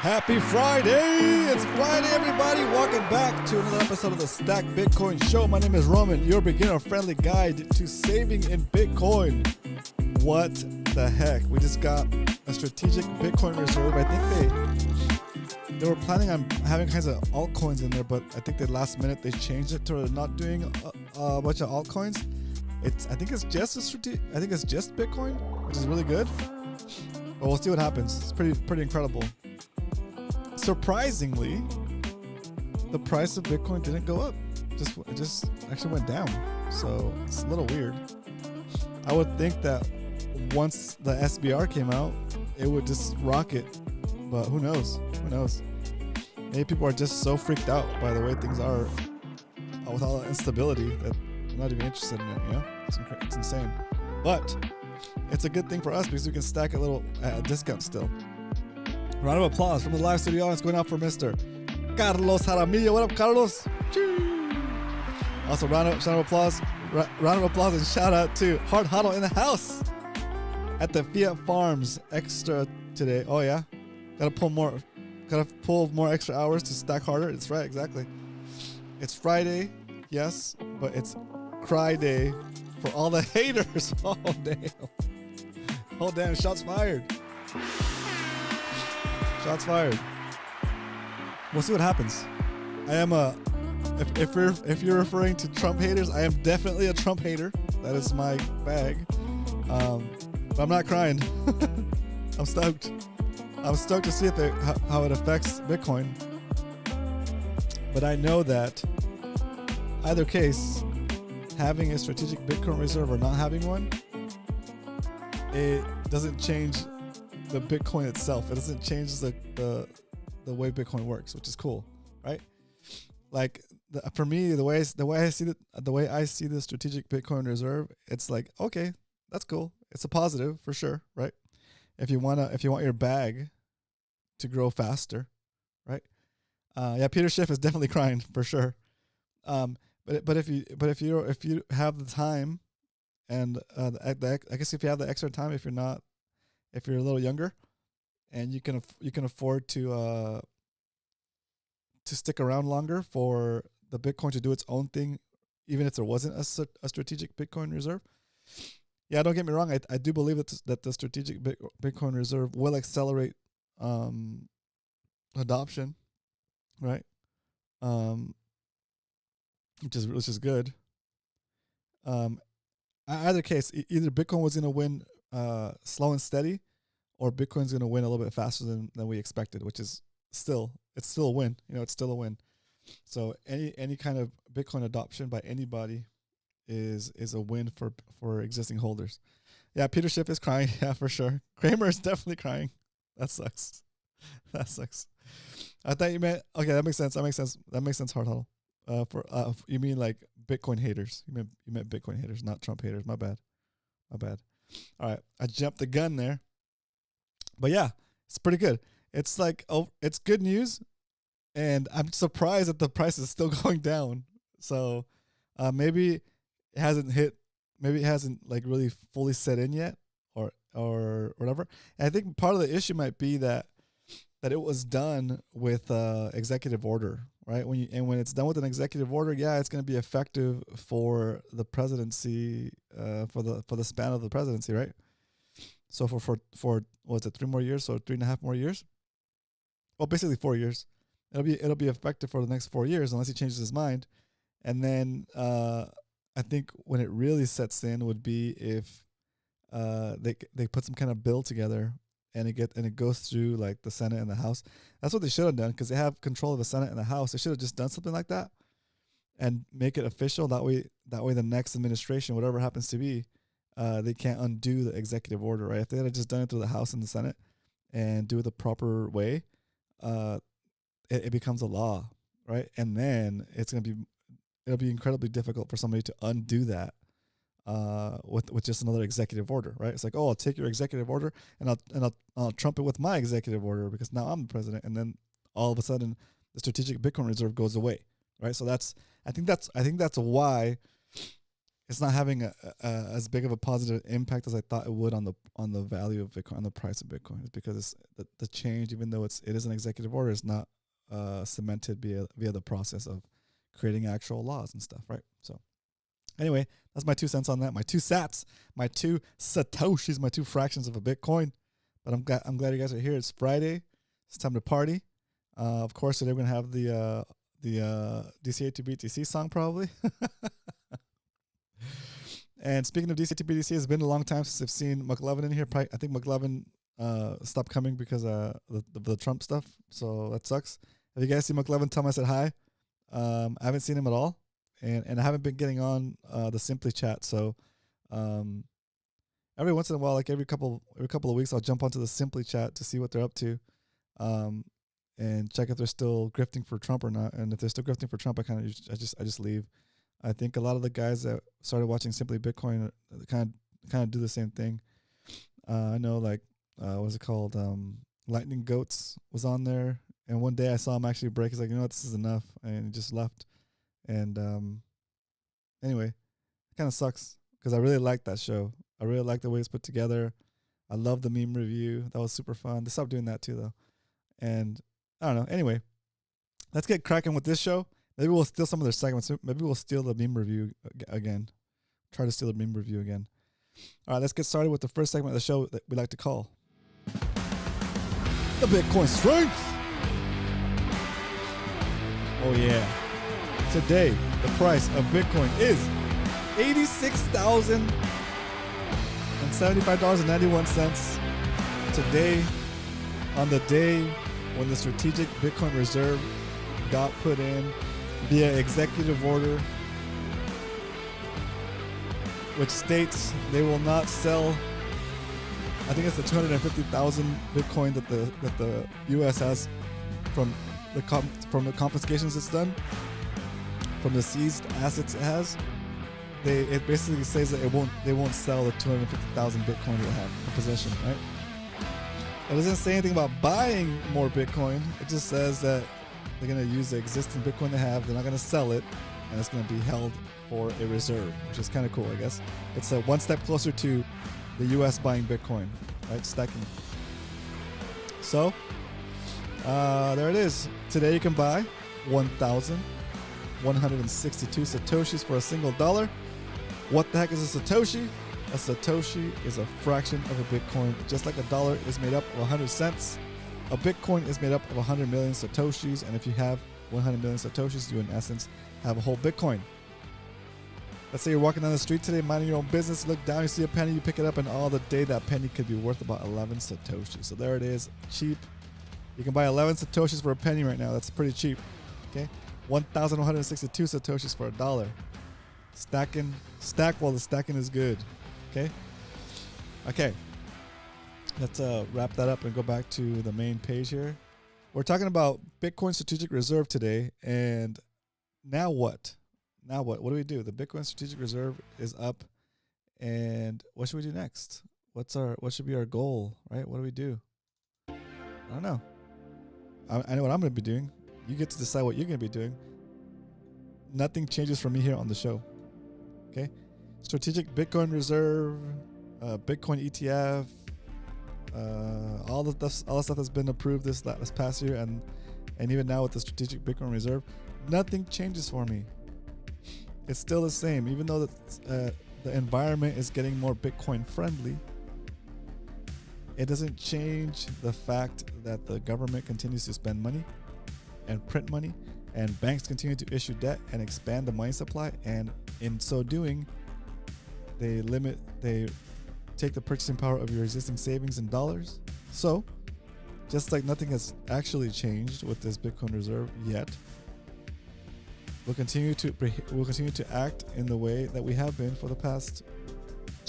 Happy Friday! It's Friday, everybody. Welcome back to another episode of the Stack Bitcoin Show. My name is Roman, your beginner-friendly guide to saving in Bitcoin. What the heck? We just got a strategic Bitcoin reserve. I think they were planning on having kinds of altcoins in there, but I think the last minute they changed it to not doing a bunch of altcoins. I think it's just Bitcoin, which is really good. But we'll see what happens. It's pretty incredible. Surprisingly, the price of Bitcoin didn't go up. It just actually went down. So it's a little weird. I would think that once the SBR came out, it would just rocket. But who knows? Who knows? Maybe people are just so freaked out by the way things are with all the instability that I'm not even interested in it. You know, it's insane. But it's a good thing for us because we can stack a little at a discount still. Round of applause from the live studio audience going out for Mr. Carlos Jaramillo. What up, Carlos? Also, round of applause and shout out to Hard Huddle in the house at the Fiat Farms Extra today. Oh yeah, gotta pull more extra hours to stack harder. It's right, exactly. It's Friday, yes, but it's cry day for all the haters. Oh damn! Oh damn! Shots fired. Shots fired. We'll see what happens. I am if you're referring to Trump haters, I am definitely a Trump hater. That is my bag. But I'm not crying. I'm stoked. I'm stoked to see how it affects Bitcoin. But I know that either case, having a strategic Bitcoin reserve or not having one, it doesn't change the Bitcoin itself. It doesn't change the way Bitcoin works, which is cool, right? Like for me, the way I see the strategic Bitcoin reserve, it's like, okay, that's cool. It's a positive for sure, right? If you want your bag to grow faster, right? Yeah, Peter Schiff is definitely crying for sure. But if you have the time and I guess if you have the extra time, if you're a little younger, and you can afford to stick around longer for the Bitcoin to do its own thing, even if there wasn't a strategic Bitcoin reserve. Yeah, don't get me wrong. I do believe that the strategic Bitcoin reserve will accelerate adoption, right? Which is good. Either case, either Bitcoin was going to win slow and steady, or Bitcoin's going to win a little bit faster than we expected, which is it's still a win. You know, it's still a win. So any kind of Bitcoin adoption by anybody is a win for existing holders. Yeah, Peter Schiff is crying. Yeah, for sure. Kramer is definitely crying. That sucks. That sucks. I thought you meant, okay, that makes sense. That makes sense, Hard Huddle. You mean like Bitcoin haters. You meant Bitcoin haters, not Trump haters. My bad. All right, I jumped the gun there. But yeah, it's pretty good. It's like, it's good news, and I'm surprised that the price is still going down. So maybe it hasn't like really fully set in yet, or whatever. And I think part of the issue might be that it was done with executive order, right? When it's done with an executive order, yeah, it's going to be effective for the presidency, for the span of the presidency, right? So for what's it, 3 more years? So 3.5 more years? Well, basically 4 years. It'll be effective for the next 4 years unless he changes his mind. And then I think when it really sets in would be if they put some kind of bill together and it goes through like the Senate and the House. That's what they should have done, because they have control of the Senate and the House. They should have just done something like that and make it official. That way the next administration, whatever happens to be, they can't undo the executive order, right? If they had just done it through the House and the Senate and do it the proper way, it becomes a law, right? And then it'll be incredibly difficult for somebody to undo that with just another executive order, right? It's like, oh, I'll take your executive order and I'll trump it with my executive order because now I'm the president, and then all of a sudden the strategic Bitcoin reserve goes away, right? So I think that's why it's not having as big of a positive impact as I thought it would on the value of Bitcoin, on the price of Bitcoin. It's because it's the change, even though it is an executive order, is not cemented via the process of creating actual laws and stuff, right? So anyway, that's my 2 cents on that. My 2 sats, my 2 satoshis, my 2 fractions of a Bitcoin. But I'm glad you guys are here. It's Friday. It's time to party. Of course, today we're gonna have the DCA to BTC song probably. And speaking of DCA to BTC, it's been a long time since I've seen McLovin in here. I think McLovin stopped coming because of the Trump stuff. So that sucks. If you guys see McLovin, tell him I said hi. I haven't seen him at all, and I haven't been getting on the Simply chat. So every once in a while, like every couple of weeks, I'll jump onto the Simply chat to see what they're up to, and check if they're still grifting for Trump or not. And if they're still grifting for Trump, I just leave. I think a lot of the guys that started watching Simply Bitcoin kind of do the same thing. I know, like what's it called? Lightning Goats was on there, and one day I saw him actually break. He's like, you know what, this is enough, and he just left. And anyway, it kind of sucks because I really liked that show. I really liked the way it's put together. I love the meme review. That was super fun. They stopped doing that too, though. And I don't know. Anyway, let's get cracking with this show. Maybe we'll steal some of their segments. Maybe we'll steal the meme review again. Try to steal the meme review again. All right, let's get started with the first segment of the show that we like to call the Bitcoin Strength. Oh, yeah. Today, the price of Bitcoin is $86,075.91. Today, on the day when the strategic Bitcoin reserve got put in via executive order, which states they will not sell, I think it's the 250,000 Bitcoin that the U.S. has from the confiscations it's done, from the seized assets it has. It basically says that they won't sell the 250,000 Bitcoin they have in possession, right? It doesn't say anything about buying more Bitcoin. It just says that they're going to use the existing Bitcoin they have. They're not going to sell it, and it's going to be held for a reserve, which is kind of cool, I guess. It's one step closer to the U.S. buying Bitcoin, right? Stacking. So, there it is. Today you can buy 1,162 Satoshis for a single dollar. What the heck is a Satoshi? A Satoshi is a fraction of a Bitcoin. Just like a dollar is made up of 100 cents, a Bitcoin is made up of 100 million Satoshis. And if you have 100 million Satoshis, you in essence have a whole Bitcoin. Let's say you're walking down the street today, minding your own business, look down, you see a penny, you pick it up, and all the day that penny could be worth about 11 Satoshis. So there it is, cheap. You can buy 11 Satoshis for a penny right now. That's pretty cheap. Okay, 1,162 Satoshis for a dollar. Stack while the stacking is good. Okay. Let's wrap that up and go back to the main page here. We're talking about Bitcoin Strategic Reserve today, and now what? What do we do? The Bitcoin Strategic Reserve is up, and what should we do next? What should be our goal, right? What do we do? I don't know. I know what I'm going to be doing. You get to decide what you're going to be doing. Nothing changes for me here on the show. Okay? Strategic Bitcoin Reserve, Bitcoin ETF, all the stuff that's been approved this past year, and even now with the Strategic Bitcoin Reserve, nothing changes for me. It's still the same, even though the environment is getting more Bitcoin friendly. It doesn't change the fact that the government continues to spend money and print money, and banks continue to issue debt and expand the money supply, and in so doing, they take the purchasing power of your existing savings in dollars. So, just like nothing has actually changed with this Bitcoin reserve yet, we'll continue to act in the way that we have been for the past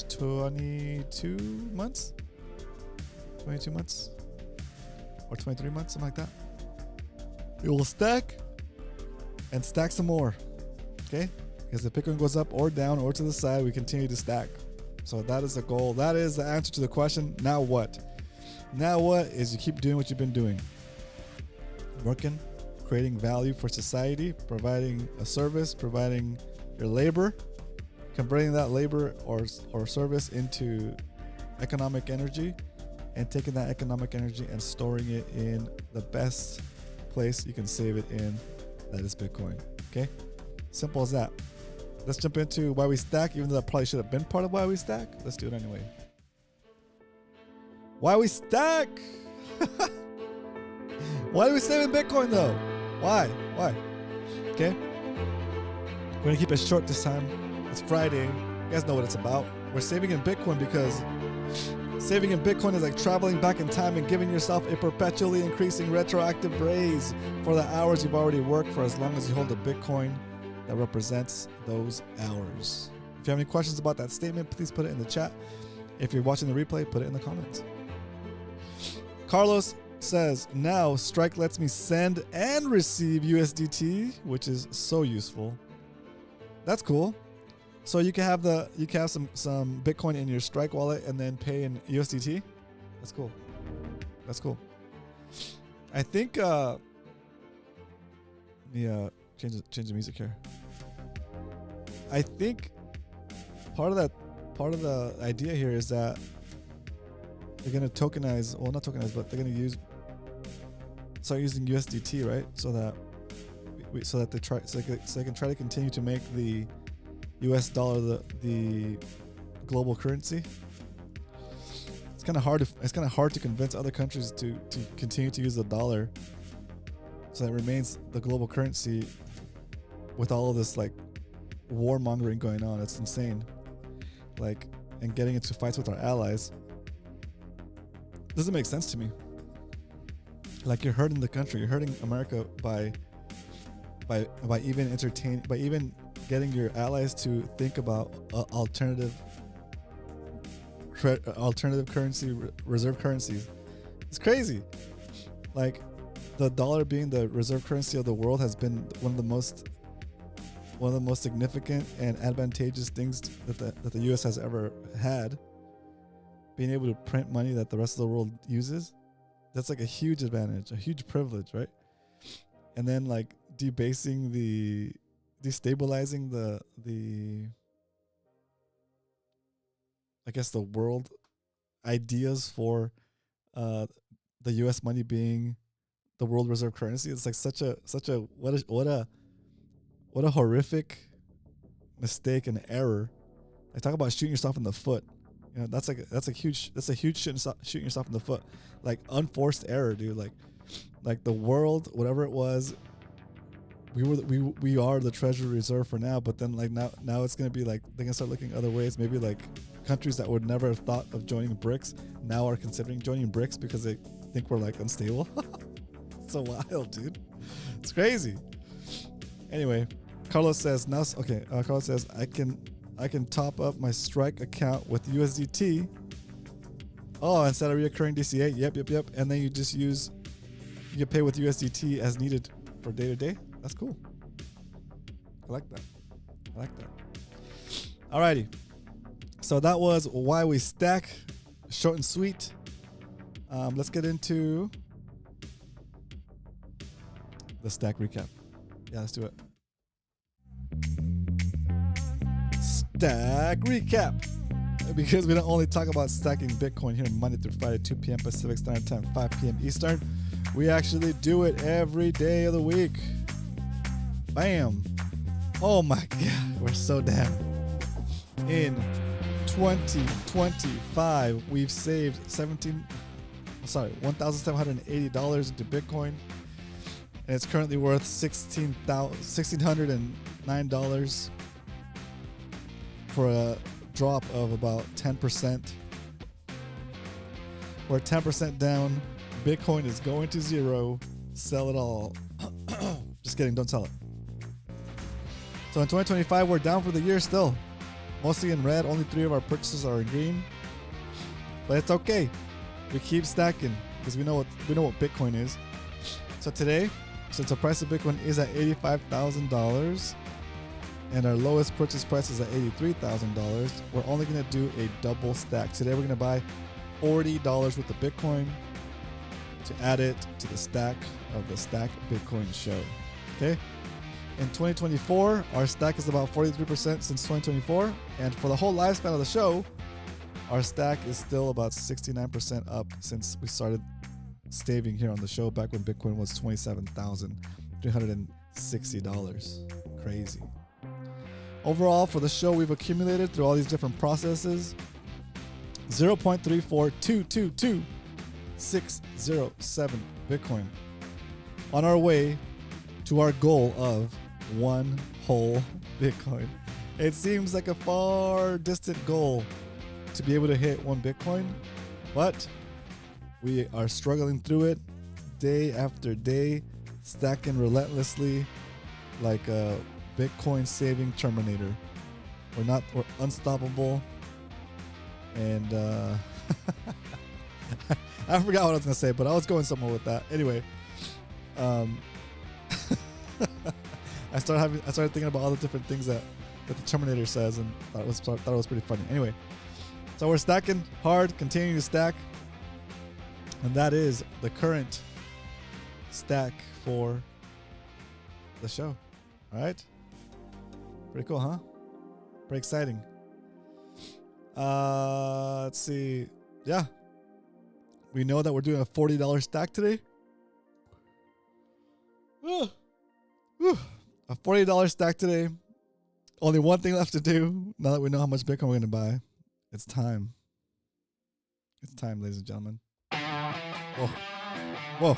22 months or 23 months, something like that. We will stack and stack some more. Okay? Because if Bitcoin goes up or down or to the side, we continue to stack. So that is the goal. That is the answer to the question. Now what? Now what is you keep doing what you've been doing. Working, creating value for society, providing a service, providing your labor. converting that labor or service into economic energy, and taking that economic energy and storing it in the best place you can save it in, that is Bitcoin. Okay, simple as that. Let's jump into why we stack, even though that probably should have been part of why we stack. Let's do it anyway. Why we stack? Why do we save in Bitcoin though? Why? Okay, we're gonna keep it short this time. It's Friday. You guys know what it's about. We're saving in Bitcoin because saving in Bitcoin is like traveling back in time and giving yourself a perpetually increasing retroactive raise for the hours you've already worked for, as long as you hold a Bitcoin that represents those hours. If you have any questions about that statement, please put it in the chat. If you're watching the replay, put it in the comments. Carlos says, now Strike lets me send and receive USDT, which is so useful. That's cool. So you can have some Bitcoin in your Strike wallet and then pay in USDT. That's cool. That's cool. I think change the music here. I think part of the idea here is that they're gonna tokenize, well, not tokenize, but they're gonna start using USDT, right? So that they can try to continue to make the US dollar the global currency. It's kind of hard to convince other countries to continue to use the dollar, so that it remains the global currency with all of this like warmongering going on. It's insane. Like, and getting into fights with our allies doesn't make sense to me. Like, you're hurting the country, you're hurting America by even getting your allies to think about alternative currency, reserve currencies. It's crazy. Like, the dollar being the reserve currency of the world has been one of the most significant and advantageous things that the US has ever had. Being able to print money that the rest of the world uses, that's like a huge advantage, a huge privilege, right? And then like destabilizing the I guess the world ideas for the US money being the world reserve currency. It's like such a what a horrific mistake and error. I talk about shooting yourself in the foot. You know, that's a huge shooting yourself in the foot. Like, unforced error, dude. Like the world, whatever it was, we are the treasury reserve for now. But then like now it's gonna be like they're gonna start looking other ways. Maybe like countries that would never have thought of joining BRICS now are considering joining BRICS because they think we're like unstable. It's so wild, dude. It's crazy. Anyway, Carlos says now. Okay, Carlos says I can top up my Strike account with USDT. Oh, instead of reoccurring DCA. Yep. And then you pay with USDT as needed for day to day. That's cool. I like that. Alrighty. So that was why we stack. Short and sweet. Let's get into the stack recap. Yeah, let's do it. Stack recap. Because we don't only talk about stacking Bitcoin here Monday through Friday, 2 p.m. Pacific Standard Time, 5 p.m. Eastern. We actually do it every day of the week. Bam. Oh my God, we're so down. In 2025, we've saved $1,780 into Bitcoin. And it's currently worth $1,609 for a drop of about 10%. We're 10% down. Bitcoin is going to zero. Sell it all. Just kidding, don't sell it. So in 2025, we're down for the year still. Mostly in red. Only 3 of our purchases are in green. But it's okay. We keep stacking because we know what Bitcoin is. So today, since the price of Bitcoin is at $85,000 and our lowest purchase price is at $83,000, we're only going to do a double stack. Today we're going to buy $40 worth of Bitcoin to add it to the stack of the Stack Bitcoin show. Okay? In 2024, our stack is about 43% since 2024. And for the whole lifespan of the show, our stack is still about 69% up since we started staving here on the show back when Bitcoin was $27,360. Crazy. Overall, for the show, we've accumulated through all these different processes 0.3422267 Bitcoin on our way to our goal of 1 whole Bitcoin. It seems like a far distant goal to be able to hit 1 Bitcoin, but we are struggling through it day after day, stacking relentlessly like a Bitcoin saving Terminator. We're unstoppable. And I forgot what I was gonna say, but I was going somewhere with that. Anyway, I started thinking about all the different things that the Terminator says, and thought it was pretty funny. Anyway, so we're stacking hard, continuing to stack, and that is the current stack for the show. All right, pretty cool, huh? Pretty exciting. Let's see. Yeah, we know that we're doing a $40 stack today. A $40 stack today. Only one thing left to do now that we know how much Bitcoin we're going to buy. It's time. It's time, ladies and gentlemen. Whoa. Whoa.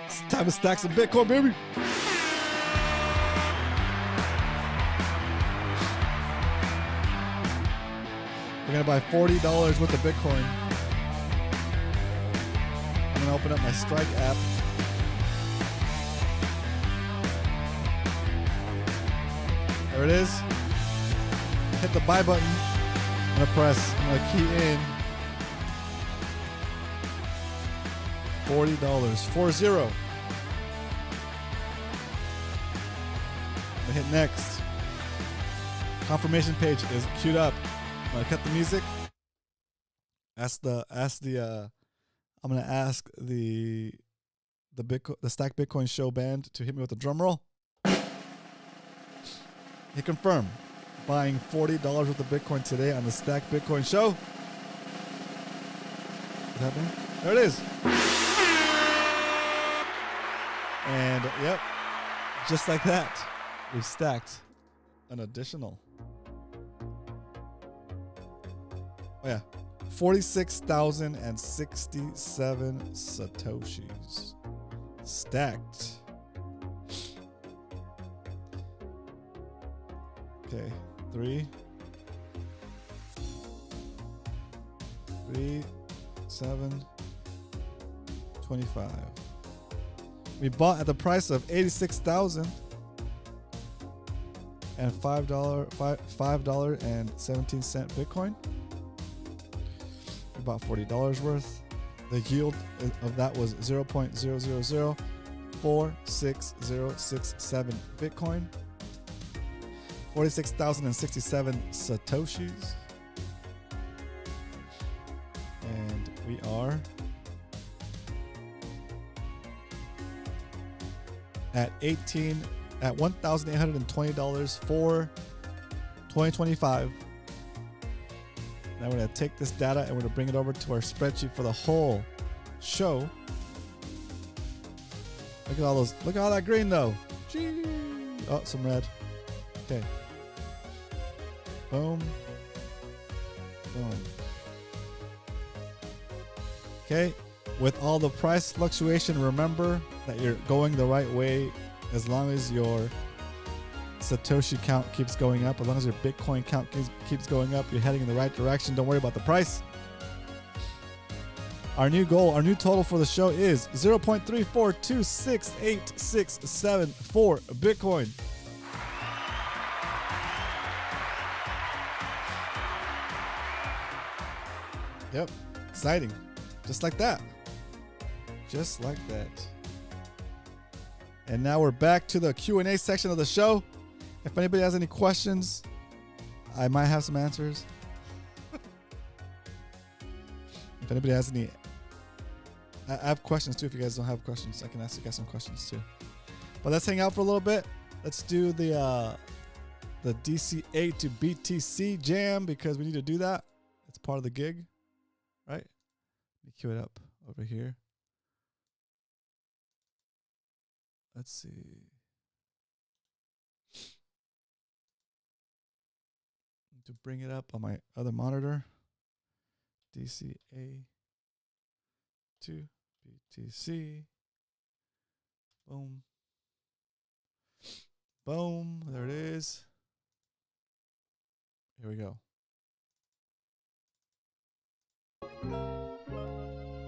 It's time to stack some Bitcoin, baby. We're going to buy $40 worth of Bitcoin. I'm going to open up my Strike app. There it is. Hit the buy button. I'm going to key in $40. 40. I'm going to hit next. Confirmation page is queued up. I'm gonna cut the music. I'm gonna ask the Stack Bitcoin Show band to hit me with a drum roll. Hit confirm. Buying $40 worth of Bitcoin today on the Stack Bitcoin Show. What's happening? There it is. And yep, just like that, we've stacked an additional. Oh yeah, 46,067 Satoshis stacked. Okay, 3,725. We bought at the price of 86,000 and $5.17 Bitcoin. We bought $40 worth. The yield of that was 0.00046067 Bitcoin. 46,067 Satoshis. And we are at $1,820 for 2025. Now we're going to take this data and we're going to bring it over to our spreadsheet for the whole show. Look at all those. Look at all that green though. Gee. Oh, some red. Okay. Boom. Boom. Okay. With all the price fluctuation, remember that you're going the right way as long as your Satoshi count keeps going up. As long as your Bitcoin count keeps going up, you're heading in the right direction. Don't worry about the price. Our new goal, our new total for the show is 0.3426867 for Bitcoin. Yep, exciting. Just like that. Just like that. And now we're back to the Q&A section of the show. If anybody has any questions, I might have some answers. If anybody has any, I have questions too. If you guys don't have questions, I can ask you guys some questions too. But let's hang out for a little bit. Let's do the DCA to BTC jam because we need to do that. It's part of the gig, right? Let me cue it up over here. Let's see. Need to bring it up on my other monitor. DCA to BTC. Boom. Boom. There it is. Here we go.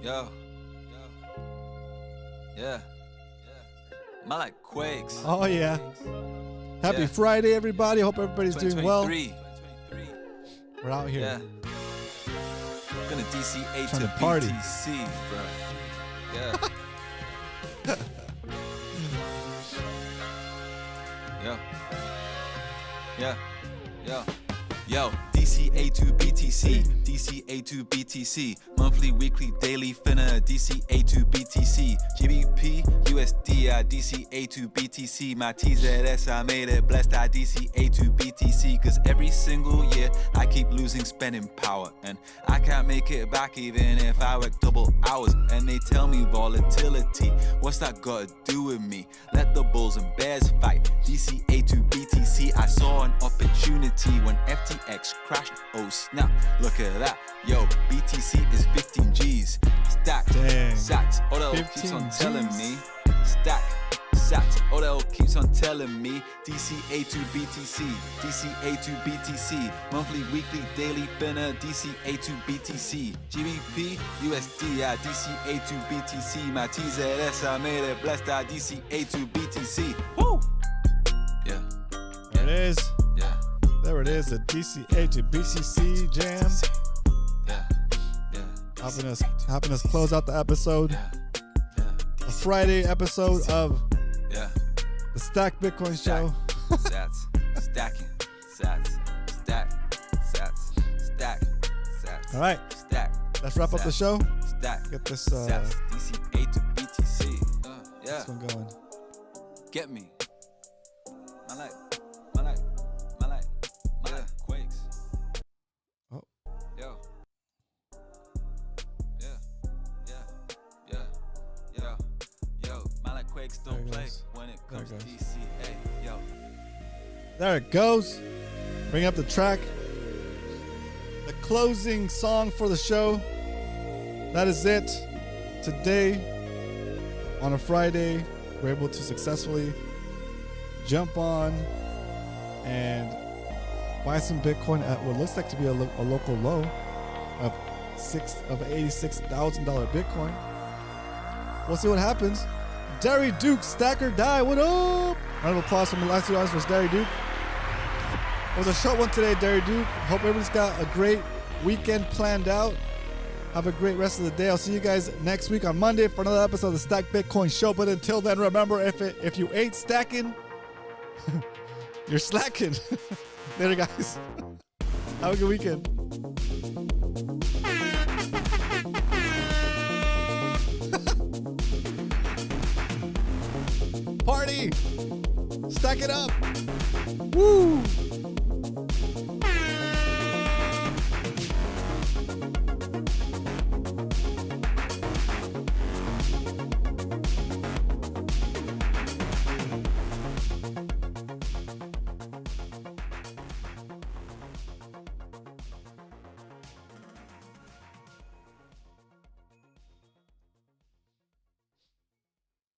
Yo. Yeah. I like Quakes. Oh, yeah. Happy Friday, everybody. Hope everybody's doing well. We're out here. Yeah. Gonna DCA Trying to to party. BTC, bro. Yeah. Yo. Yeah. Yo. Yo, DCA to BTC, DCA to BTC, monthly, weekly, daily, finna, DCA to BTC, GBP, USD, I DCA to BTC, my TZS, I made it blessed, I DCA to BTC, cause every single year, I keep losing spending power, and I can't make it back even if I work double hours, and they tell me volatility, what's that gotta do with me? Let the bulls and bears fight, DCA to BTC, I saw an opportunity when FTX crashed, oh snap, look at that, yo, BTC is 15 G's, stack, Dang. sats, Odell keeps on telling me, stack, sats, Odell keeps on telling me, DCA to BTC, DCA to BTC, monthly, weekly, daily, finna, DCA to BTC, GBP, USD, yeah, DCA to BTC, my TZS, I made it blessed, I DCA to BTC, woo, yeah, There it is. yeah. There it is, the DCA to BCC jam. Yeah, yeah. Helping us close out the episode. A Friday episode of the Stack Bitcoin Show. Sats, stacking, sats, stack, sats, stack, sats. All right, Stack. let's wrap up the show. Stack. Get this Sats, DCA to BTC. Yeah. this one going. Get me. My life. Quakes. Oh. Yo. Yo. My like Quakes There don't it play goes. when it There it comes to goes. DCA. Yo. There it goes. Bring up the track. The closing song for the show. That is it. Today, on a Friday, we're able to successfully jump on and buy some Bitcoin at what looks like to be a local low of $86,000 Bitcoin. We'll see what happens. Derry Duke, stack or die. What up? Round of applause from the last 2 hours for Derry Duke. It was a short one today, Derry Duke. Hope everybody's got a great weekend planned out. Have a great rest of the day. I'll see you guys next week on Monday for another episode of the Stack Bitcoin Show. But until then, remember, if you ain't stacking, you're slacking. Later, guys. Have a good weekend. Party! Stack it up! Woo!